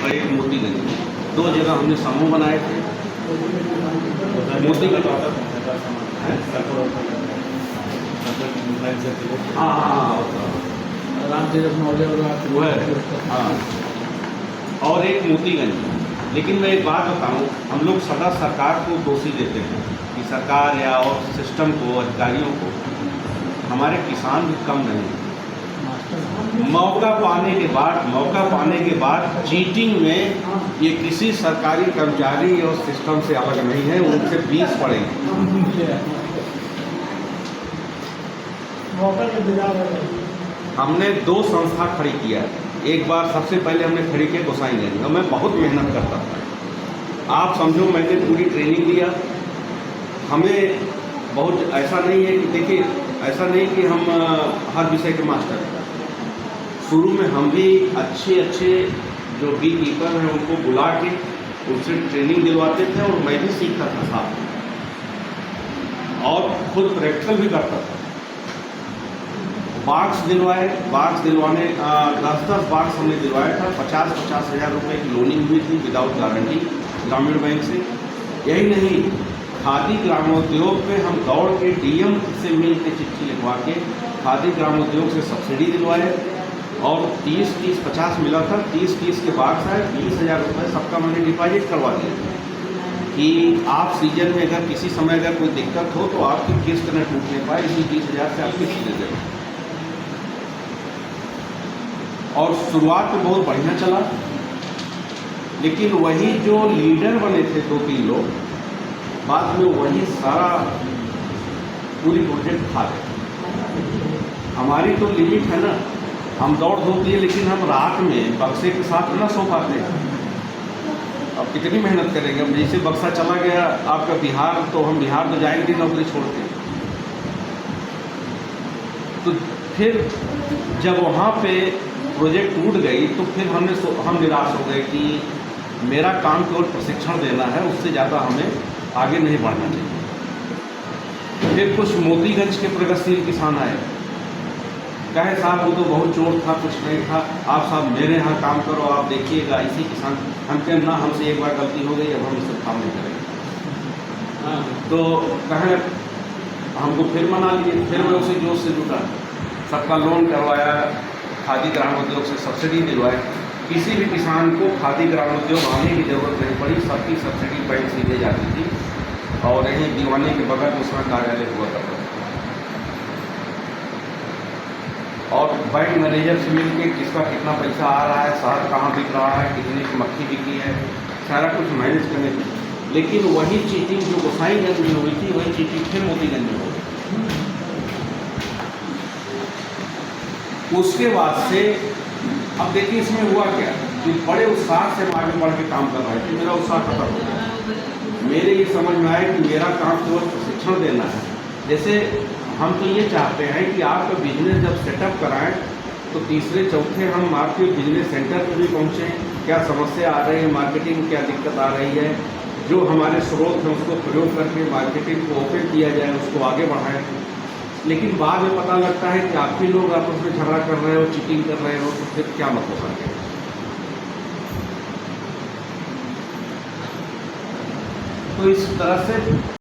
और एक मोतीगंज में। 2 जगह हमने समूह बनाए थे। मोतीगंज हाँ वो है हाँ, और एक मोतीगंज में। लेकिन मैं एक बात बताऊं, हम लोग सदा सरकार को दोषी देते हैं कि सरकार या और सिस्टम को, अधिकारियों को। हमारे किसान भी कम नहीं। मौका पाने के बाद चीटिंग में ये किसी सरकारी कर्मचारी और सिस्टम से अलग नहीं है, उनसे 20 पड़ेंगे। हमने 2 संस्था खड़ी किया है। एक बार सबसे पहले हमने खड़ी किया गोसाईगंज में। मैं बहुत मेहनत करता था। आप समझो मैंने पूरी ट्रेनिंग लिया। हमें बहुत ऐसा नहीं है कि देखिए, ऐसा नहीं कि हम हर विषय के मास्टर हैं। शुरू में हम भी अच्छे जो बी कीपर हैं उनको बुला के उनसे ट्रेनिंग दिलवाते थे, और मैं भी सीखता था साथ में, और खुद प्रैक्टिकल भी करता था। बाक्स दिलवाने 10 बाक्स हमने दिलवाया था। 50-50 हज़ार रुपये की लोनिंग हुई थी विदाउट गारंटी ग्रामीण बैंक से। यही नहीं, खादी ग्रामोद्योग पे हम दौड़ के डीएम से मिल के चिट्ठी लिखवा के खादी ग्रामोद्योग से सब्सिडी दिलवाए, और 30-50 मिला था। 30 के बाक्स आए, 20,000 रुपये सबका मैंने डिपॉजिट करवा दिया कि आप सीजन में अगर किसी समय अगर कोई दिक्कत हो तो आपकी किस्त न टूटने पाए, इसी 20,000 से आप किस्त दे दें। और शुरुआत में बहुत बढ़िया चला, लेकिन वही जो लीडर बने थे 2-3 लोग, बाद में वही सारा पूरी प्रोजेक्ट खा गए। हमारी तो लिमिट है ना, हम दौड़ धूप लिए, लेकिन हम रात में बक्से के साथ ना सो पाते हैं। अब कितनी मेहनत करेंगे। अब जैसे बक्सा चला गया आपका बिहार, तो हम बिहार तो जाएंगे नौकरी छोड़ के। तो फिर जब वहाँ पे प्रोजेक्ट टूट गई तो फिर हम निराश हो गए कि मेरा काम केवल प्रशिक्षण देना है, उससे ज़्यादा हमें आगे नहीं बढ़ना चाहिए। फिर कुछ मोतीगंज के प्रगतिशील किसान आए, कहे साहब वो तो बहुत चोट था, कुछ नहीं था, आप साहब मेरे यहाँ काम करो, आप देखिएगा। इसी किसान हम कहें ना, हमसे एक बार गलती हो गई, अब हम इससे काम नहीं करेंगे। तो कहें हमको फिर मना लिए। फिर मैं उसी जोश से जुटा, सबका लोन करवाया, खादी ग्रामोद्योग से सब्सिडी दिलवाई। किसी भी किसान को खादी ग्रामोद्योग आने की ज़रूरत नहीं पड़ी, सबकी सब्सिडी बैंक सीधे जाती थी, और यहीं दीवाने के बगल में उसका कार्यालय हुआ करता था। और बैंक मैनेजर से मिल के किसका कितना पैसा आ रहा है, शहर कहाँ बिक रहा है, कितने की मक्खी बिकी है, सारा कुछ मैनेज करने की। लेकिन वही चीटिंग जो गोसाईगंज में हुई थी, वही चीटिंग फिर मोतीगंज में हो गई। उसके बाद से अब देखिए इसमें हुआ क्या कि बड़े उत्साह से हम आगे बढ़ के काम कर रहे थे। मेरा उत्साह खत्म हो गया। मेरे ये समझ में आया कि मेरा काम केवल प्रशिक्षण देना है। जैसे हम तो ये चाहते हैं कि आपका बिजनेस जब सेटअप कराएं तो तीसरे चौथे हम आपके बिजनेस सेंटर पर भी पहुँचें, क्या समस्या आ रही है, मार्केटिंग में क्या दिक्कत आ रही है, जो हमारे स्रोत हैं उसको प्रयोग करके मार्केटिंग को ओपन किया जाए, उसको आगे बढ़ाएं। लेकिन बाद में पता लगता है कि आप ही लोग आपस में झगड़ा कर रहे हो, चीटिंग कर रहे हो, तो फिर क्या मतलब है। तो इस तरह से